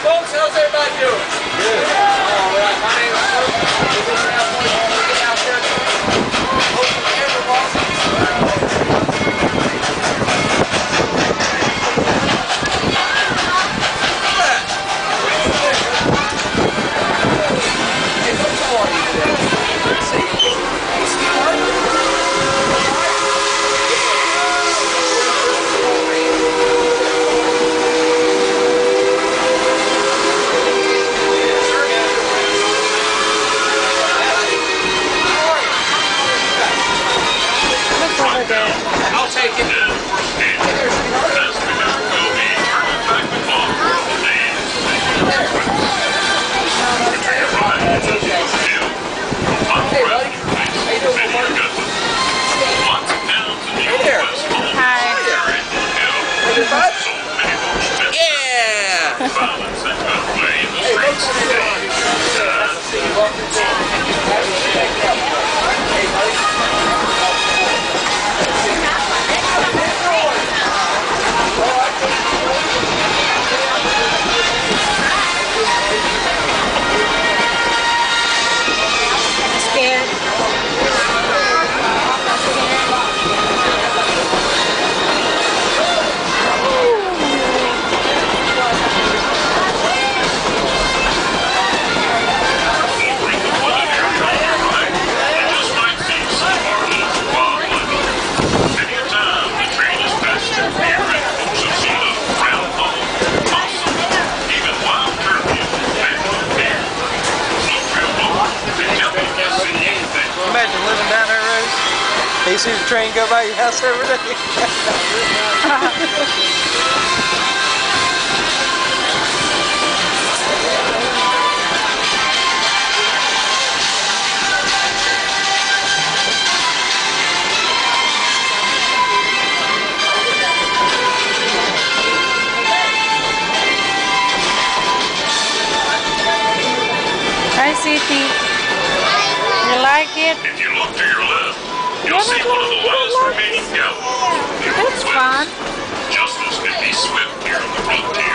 folks, how's everybody doing? Good. All right, my name is Luke. We're looking out for you when we get out there. Hopefully everyone. I'll take it. Hey, buddy. How you doing, Mark? Hey there. Hi. Hey, bud. Yeah. Hey, folks, how you doing? Hey, buddy. Scared. Imagine living down that road. You see the train go by your house every day. Hi, City. You like it? If you look to your left, you'll see one of the last remaining galleries. That's fun. Justice can be swift here on the frontier.